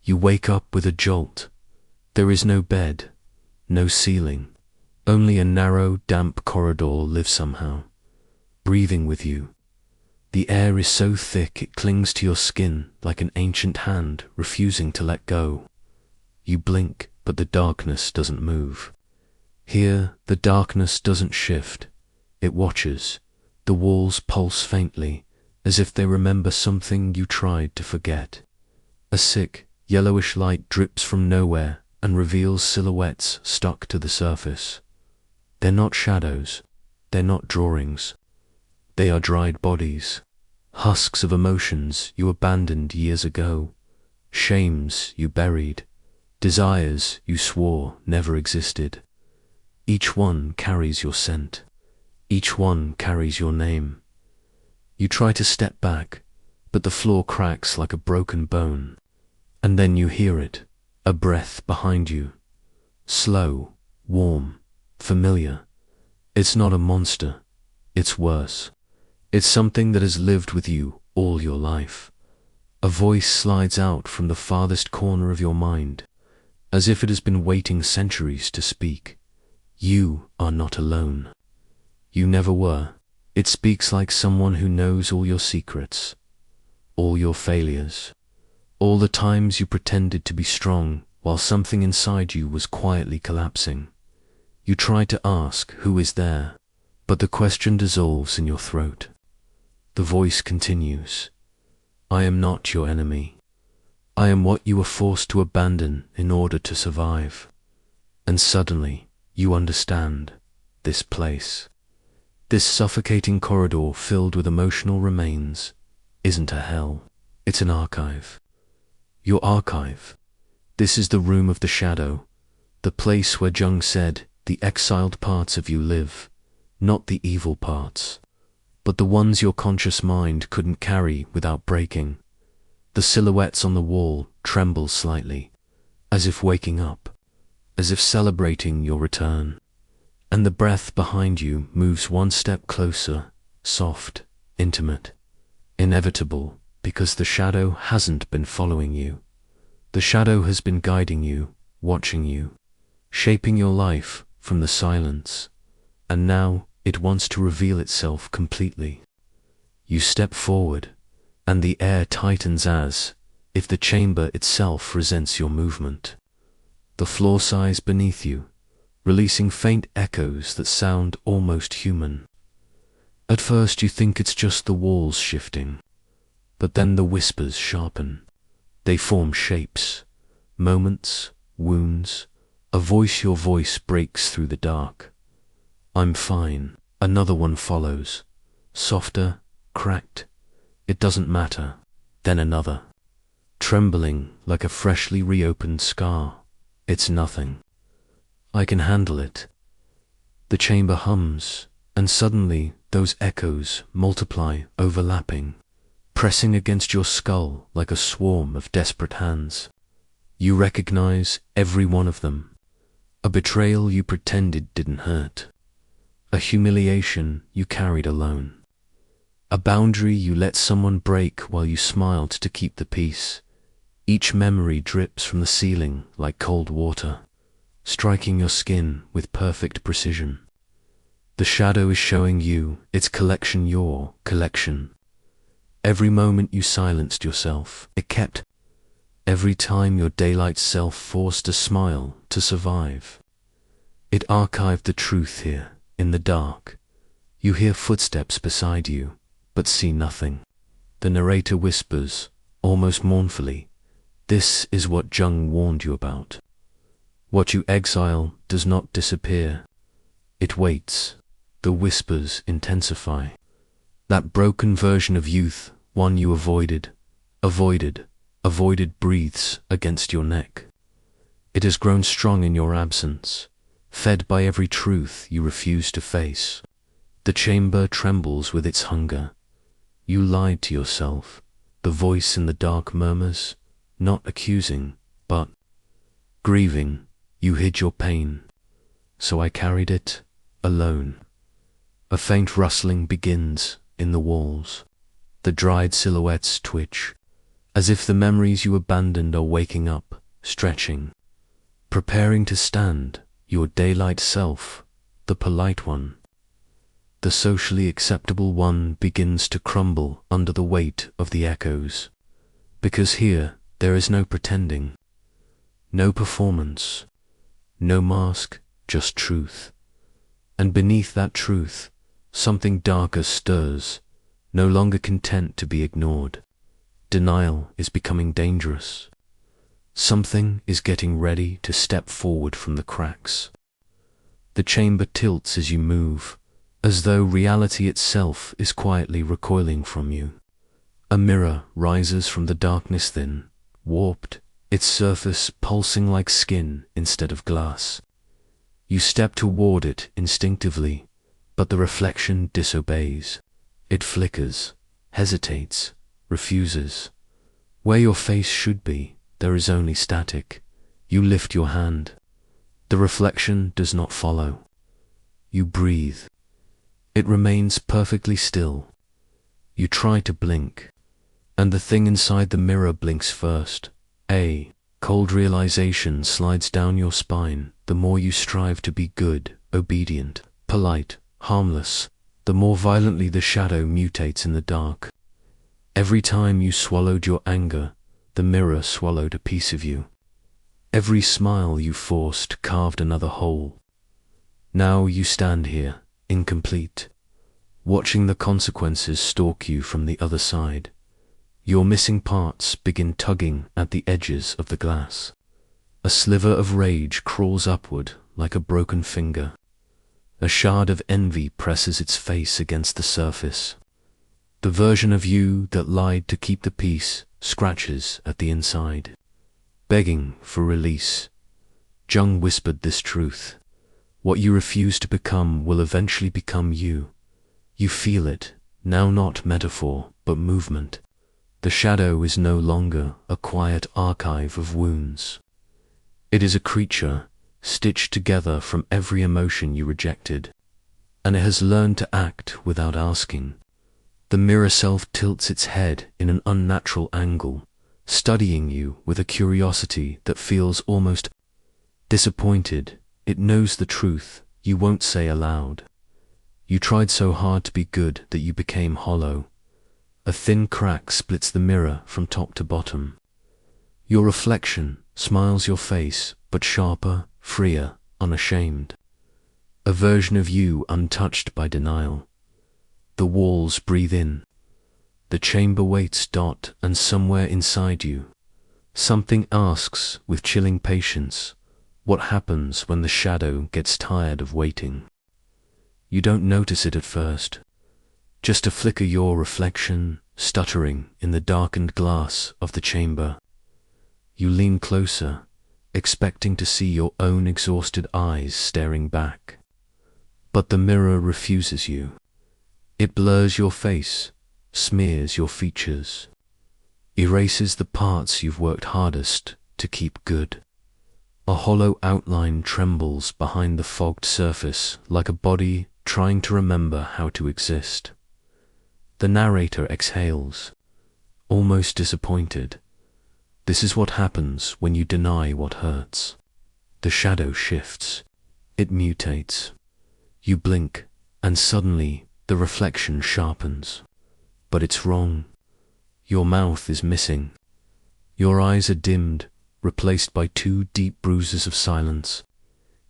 You wake up with a jolt. There is no bed, no ceiling. Only a narrow, damp corridor lives somehow, breathing with you. The air is so thick it clings to your skin like an ancient hand refusing to let go. You blink, but the darkness doesn't move. Here, the darkness doesn't shift. It watches. The walls pulse faintly, as if they remember something you tried to forget. A sick, yellowish light drips from nowhere and reveals silhouettes stuck to the surface. They're not shadows. They're not drawings. They are dried bodies. Husks of emotions you abandoned years ago. Shames you buried. Desires you swore never existed. Each one carries your scent. Each one carries your name. You try to step back, but the floor cracks like a broken bone. And then you hear it, a breath behind you. Slow, warm, familiar. It's not a monster. It's worse. It's something that has lived with you all your life. A voice slides out from the farthest corner of your mind, as if it has been waiting centuries to speak. You are not alone. You never were. It speaks like someone who knows all your secrets, all your failures, all the times you pretended to be strong while something inside you was quietly collapsing. You try to ask who is there, but the question dissolves in your throat. The voice continues. I am not your enemy. I am what you were forced to abandon in order to survive. And suddenly, you understand. This place, this suffocating corridor filled with emotional remains, isn't a hell. It's an archive. Your archive. This is the room of the shadow, the place where Jung said the exiled parts of you live, not the evil parts, but the ones your conscious mind couldn't carry without breaking. The silhouettes on the wall tremble slightly, as if waking up, as if celebrating your return. And the breath behind you moves one step closer, soft, intimate, inevitable, because the shadow hasn't been following you. The shadow has been guiding you, watching you, shaping your life from the silence, and now it wants to reveal itself completely. You step forward, and the air tightens as if the chamber itself resents your movement. The floor sighs beneath you, releasing faint echoes that sound almost human. At first you think it's just the walls shifting, but then the whispers sharpen. They form shapes, moments, wounds, a voice. Your voice breaks through the dark. I'm fine. Another one follows, softer, cracked. It doesn't matter. Then another, trembling like a freshly reopened scar. It's nothing. I can handle it. The chamber hums, and suddenly those echoes multiply, overlapping, pressing against your skull like a swarm of desperate hands. You recognize every one of them. A betrayal you pretended didn't hurt. A humiliation you carried alone. A boundary you let someone break while you smiled to keep the peace. Each memory drips from the ceiling like cold water, striking your skin with perfect precision. The shadow is showing you its collection, your collection. Every moment you silenced yourself, it kept. Every time your daylight self forced a smile to survive, it archived the truth here, in the dark. You hear footsteps beside you, but see nothing. The narrator whispers, almost mournfully, this is what Jung warned you about. What you exile does not disappear. It waits. The whispers intensify. That broken version of youth, one you avoided, breathes against your neck. It has grown strong in your absence, fed by every truth you refuse to face. The chamber trembles with its hunger. You lied to yourself. The voice in the dark murmurs, not accusing, but grieving. You hid your pain, so I carried it alone. A faint rustling begins in the walls. The dried silhouettes twitch, as if the memories you abandoned are waking up, stretching, preparing to stand, your daylight self, the polite one. The socially acceptable one begins to crumble under the weight of the echoes, because here there is no pretending, no performance, no mask, just truth. And beneath that truth, something darker stirs, no longer content to be ignored. Denial is becoming dangerous. Something is getting ready to step forward from the cracks. The chamber tilts as you move, as though reality itself is quietly recoiling from you. A mirror rises from the darkness thin, warped, its surface pulsing like skin instead of glass. You step toward it instinctively, but the reflection disobeys. It flickers, hesitates, refuses. Where your face should be, there is only static. You lift your hand. The reflection does not follow. You breathe. It remains perfectly still. You try to blink, and the thing inside the mirror blinks first. A cold realization slides down your spine. The more you strive to be good, obedient, polite, harmless, the more violently the shadow mutates in the dark. Every time you swallowed your anger, the mirror swallowed a piece of you. Every smile you forced carved another hole. Now you stand here, incomplete, watching the consequences stalk you from the other side. Your missing parts begin tugging at the edges of the glass. A sliver of rage crawls upward like a broken finger. A shard of envy presses its face against the surface. The version of you that lied to keep the peace scratches at the inside, begging for release. Jung whispered this truth. What you refuse to become will eventually become you. You feel it, now not metaphor, but movement. The shadow is no longer a quiet archive of wounds. It is a creature, stitched together from every emotion you rejected, and it has learned to act without asking. The mirror self tilts its head in an unnatural angle, studying you with a curiosity that feels almost disappointed. It knows the truth you won't say aloud. You tried so hard to be good that you became hollow. A thin crack splits the mirror from top to bottom. Your reflection smiles your face, but sharper, freer, unashamed. A version of you untouched by denial. The walls breathe in. The chamber waits. And somewhere inside you, something asks with chilling patience, what happens when the shadow gets tired of waiting? You don't notice it at first. Just a flicker, your reflection stuttering in the darkened glass of the chamber. You lean closer, expecting to see your own exhausted eyes staring back. But the mirror refuses you. It blurs your face, smears your features, erases the parts you've worked hardest to keep good. A hollow outline trembles behind the fogged surface like a body trying to remember how to exist. The narrator exhales, almost disappointed. This is what happens when you deny what hurts. The shadow shifts. It mutates. You blink, and suddenly the reflection sharpens. But it's wrong. Your mouth is missing. Your eyes are dimmed, replaced by 2 deep bruises of silence.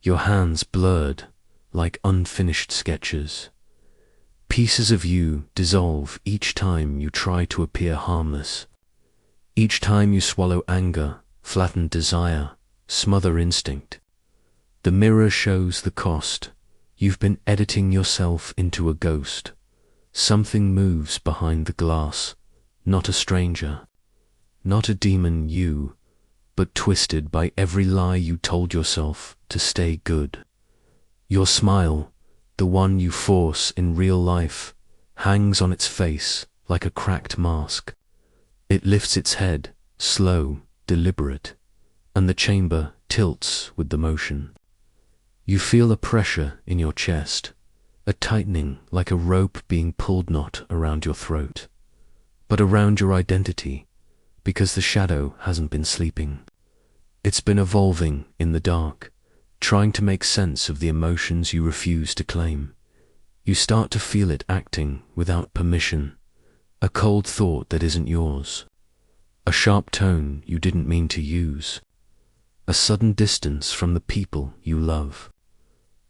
Your hands blurred, like unfinished sketches. Pieces of you dissolve each time you try to appear harmless. Each time you swallow anger, flatten desire, smother instinct. The mirror shows the cost. You've been editing yourself into a ghost. Something moves behind the glass, not a stranger, not a demon you, but twisted by every lie you told yourself to stay good. Your smile, the one you force in real life, hangs on its face like a cracked mask. It lifts its head, slow, deliberate, and the chamber tilts with the motion. You feel a pressure in your chest, a tightening like a rope being pulled not around your throat, but around your identity, Because the shadow hasn't been sleeping. It's been evolving in the dark, trying to make sense of the emotions you refuse to claim. You start to feel it acting without permission, a cold thought that isn't yours, a sharp tone you didn't mean to use, a sudden distance from the people you love,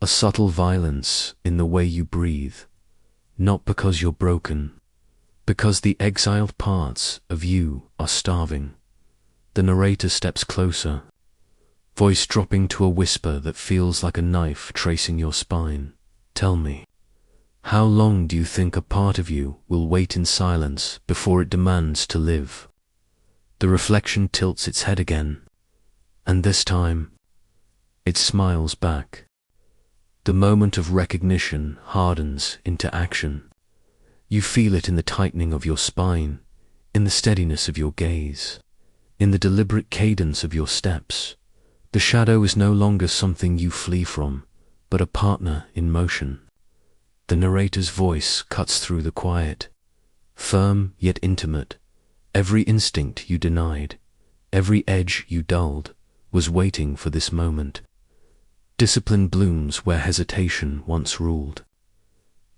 a subtle violence in the way you breathe, not because you're broken, because the exiled parts of you are starving. The narrator steps closer, voice dropping to a whisper that feels like a knife tracing your spine. Tell me, how long do you think a part of you will wait in silence before it demands to live? The reflection tilts its head again, and this time, it smiles back. The moment of recognition hardens into action. You feel it in the tightening of your spine, in the steadiness of your gaze, in the deliberate cadence of your steps. The shadow is no longer something you flee from, but a partner in motion. The narrator's voice cuts through the quiet, firm yet intimate. Every instinct you denied, every edge you dulled, was waiting for this moment. Discipline blooms where hesitation once ruled.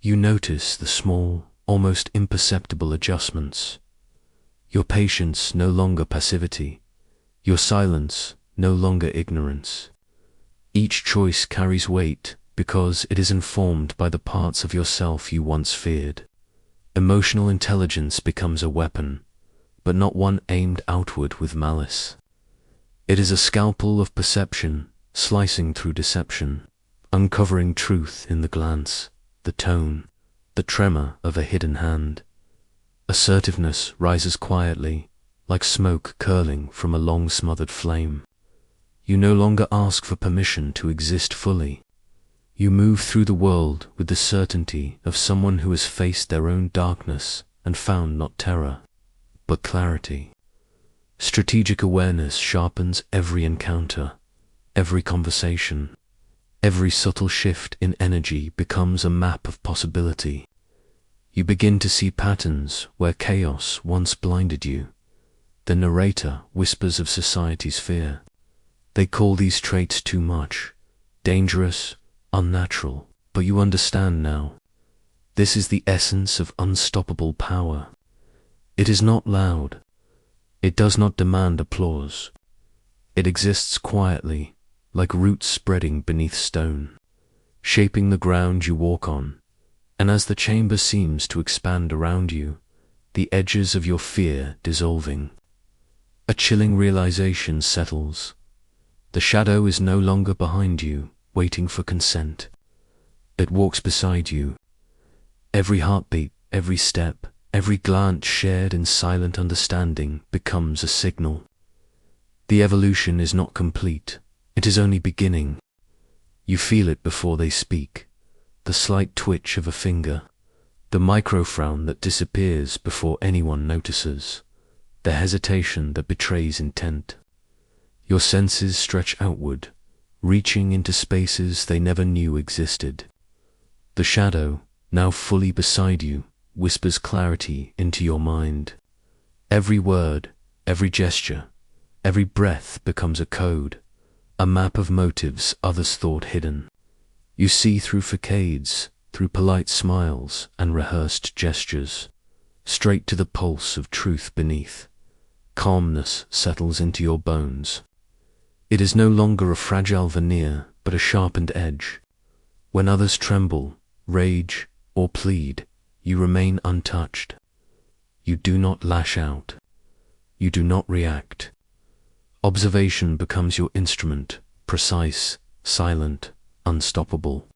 You notice the small, almost imperceptible adjustments. Your patience no longer passivity, your silence no longer ignorance. Each choice carries weight because it is informed by the parts of yourself you once feared. Emotional intelligence becomes a weapon, but not one aimed outward with malice. It is a scalpel of perception, slicing through deception, uncovering truth in the glance, the tone, the tremor of a hidden hand. Assertiveness rises quietly, like smoke curling from a long-smothered flame. You no longer ask for permission to exist fully. You move through the world with the certainty of someone who has faced their own darkness and found not terror, but clarity. Strategic awareness sharpens every encounter, every conversation. Every subtle shift in energy becomes a map of possibility. You begin to see patterns where chaos once blinded you. The narrator whispers of society's fear. They call these traits too much, dangerous, unnatural, but you understand now. This is the essence of unstoppable power. It is not loud. It does not demand applause. It exists quietly, like roots spreading beneath stone, shaping the ground you walk on. And as the chamber seems to expand around you, the edges of your fear dissolving, a chilling realization settles. The shadow is no longer behind you, waiting for consent. It walks beside you. Every heartbeat, every step, every glance shared in silent understanding becomes a signal. The evolution is not complete. It is only beginning. You feel it before they speak. The slight twitch of a finger, the micro-frown that disappears before anyone notices, the hesitation that betrays intent. Your senses stretch outward, reaching into spaces they never knew existed. The shadow, now fully beside you, whispers clarity into your mind. Every word, every gesture, every breath becomes a code, a map of motives others thought hidden. You see through facades, through polite smiles and rehearsed gestures, straight to the pulse of truth beneath. Calmness settles into your bones. It is no longer a fragile veneer, but a sharpened edge. When others tremble, rage, or plead, you remain untouched. You do not lash out. You do not react. Observation becomes your instrument, precise, silent, unstoppable.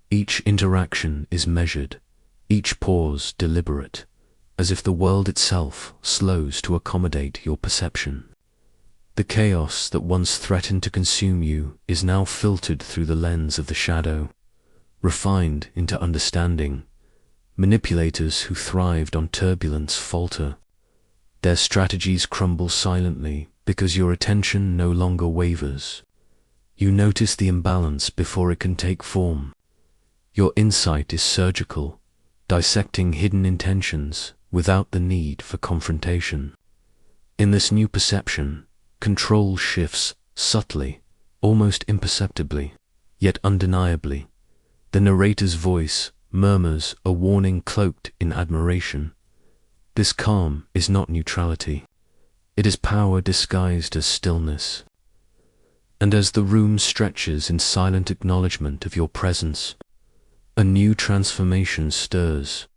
Each interaction is measured, each pause deliberate, as if the world itself slows to accommodate your perception. The chaos that once threatened to consume you is now filtered through the lens of the shadow, refined into understanding. Manipulators who thrived on turbulence falter. Their strategies crumble silently because your attention no longer wavers. You notice the imbalance before it can take form. Your insight is surgical, dissecting hidden intentions without the need for confrontation. In this new perception, control shifts subtly, almost imperceptibly, yet undeniably. The narrator's voice murmurs a warning cloaked in admiration. This calm is not neutrality. It is power disguised as stillness. And as the room stretches in silent acknowledgement of your presence, a new transformation stirs.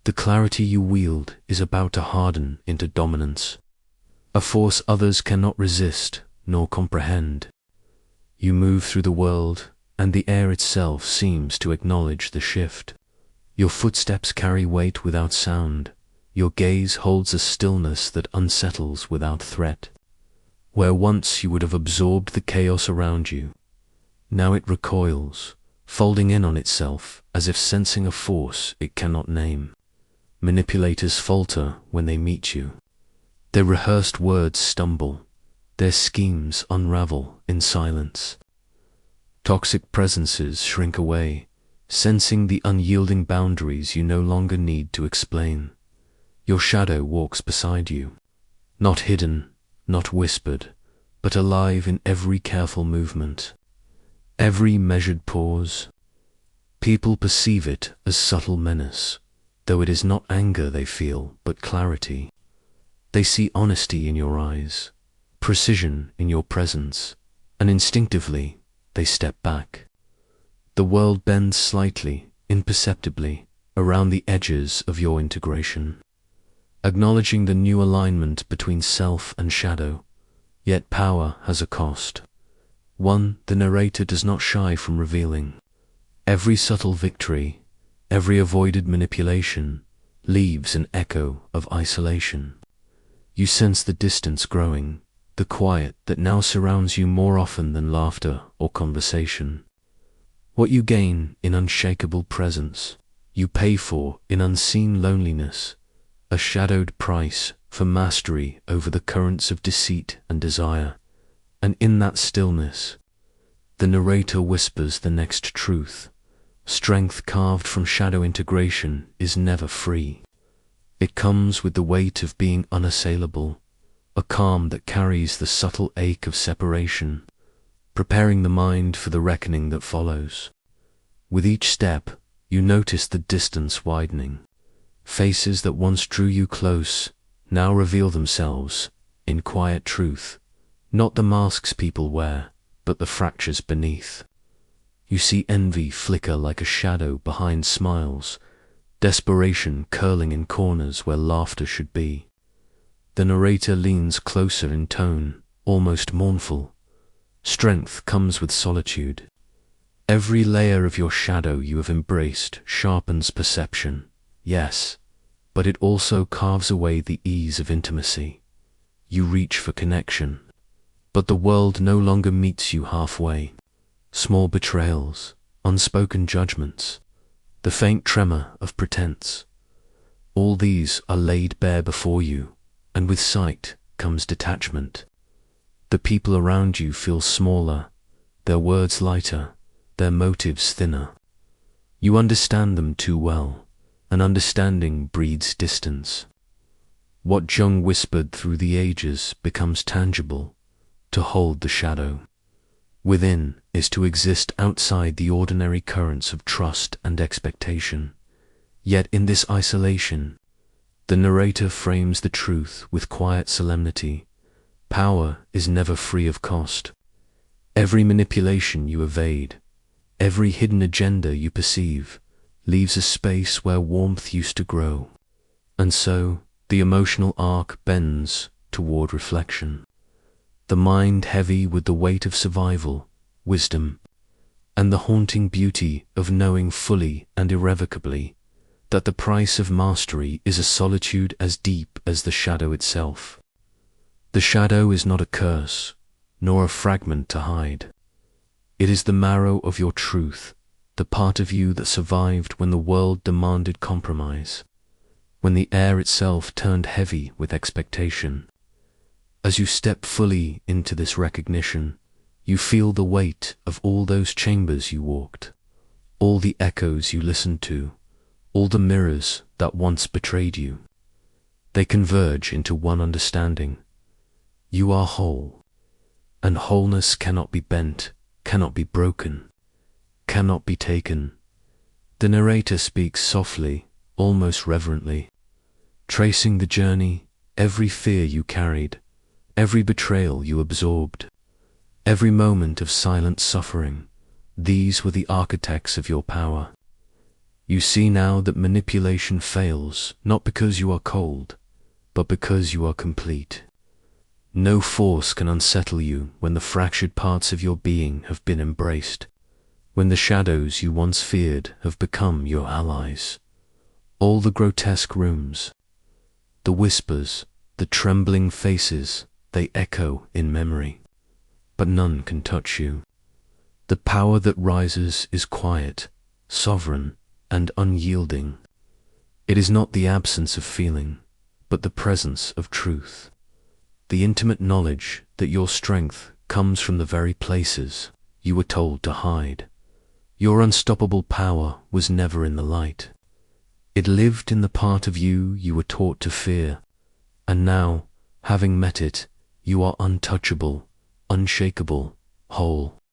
The clarity you wield is about to harden into dominance, a force others cannot resist nor comprehend. You move through the world, and the air itself seems to acknowledge the shift. Your footsteps carry weight without sound. Your gaze holds a stillness that unsettles without threat. Where once you would have absorbed the chaos around you, now it recoils, folding in on itself as if sensing a force it cannot name. Manipulators falter when they meet you. Their rehearsed words stumble. Their schemes unravel in silence. Toxic presences shrink away, sensing the unyielding boundaries you no longer need to explain. Your shadow walks beside you, not hidden, not whispered, but alive in every careful movement, every measured pause. People perceive it as subtle menace, though it is not anger they feel, but clarity. They see honesty in your eyes, precision in your presence, and instinctively they step back. The world bends slightly, imperceptibly, around the edges of your integration, acknowledging the new alignment between self and shadow. Yet power has a cost, one the narrator does not shy from revealing. Every subtle victory, every avoided manipulation, leaves an echo of isolation. You sense the distance growing, the quiet that now surrounds you more often than laughter or conversation. What you gain in unshakable presence, you pay for in unseen loneliness, a shadowed price for mastery over the currents of deceit and desire. And in that stillness, the narrator whispers the next truth. Strength carved from shadow integration is never free. It comes with the weight of being unassailable, a calm that carries the subtle ache of separation, preparing the mind for the reckoning that follows. With each step, you notice the distance widening. Faces that once drew you close now reveal themselves in quiet truth, not the masks people wear, but the fractures beneath. You see envy flicker like a shadow behind smiles, desperation curling in corners where laughter should be. The narrator leans closer in tone, almost mournful. Strength comes with solitude. Every layer of your shadow you have embraced sharpens perception, yes, but it also carves away the ease of intimacy. You reach for connection, but the world no longer meets you halfway. Small betrayals, unspoken judgments, the faint tremor of pretense, all these are laid bare before you, and with sight comes detachment. The people around you feel smaller, their words lighter, their motives thinner. You understand them too well, and understanding breeds distance. What Jung whispered through the ages becomes tangible. To hold the shadow within is to exist outside the ordinary currents of trust and expectation. Yet in this isolation, the narrator frames the truth with quiet solemnity. Power is never free of cost. Every manipulation you evade, every hidden agenda you perceive, leaves a space where warmth used to grow. And so, the emotional arc bends toward reflection. The mind heavy with the weight of survival, wisdom, and the haunting beauty of knowing fully and irrevocably that the price of mastery is a solitude as deep as the shadow itself. The shadow is not a curse, nor a fragment to hide. It is the marrow of your truth, the part of you that survived when the world demanded compromise, when the air itself turned heavy with expectation. As you step fully into this recognition, you feel the weight of all those chambers you walked, all the echoes you listened to, all the mirrors that once betrayed you. They converge into one understanding. You are whole, and wholeness cannot be bent, cannot be broken, cannot be taken. The narrator speaks softly, almost reverently, tracing the journey, every fear you carried, every betrayal you absorbed, every moment of silent suffering. These were the architects of your power. You see now that manipulation fails, not because you are cold, but because you are complete. No force can unsettle you when the fractured parts of your being have been embraced, when the shadows you once feared have become your allies. All the grotesque rooms, the whispers, the trembling faces, they echo in memory, but none can touch you. The power that rises is quiet, sovereign, and unyielding. It is not the absence of feeling, but the presence of truth. The intimate knowledge that your strength comes from the very places you were told to hide. Your unstoppable power was never in the light. It lived in the part of you you were taught to fear, and now, having met it, you are untouchable, unshakable, whole.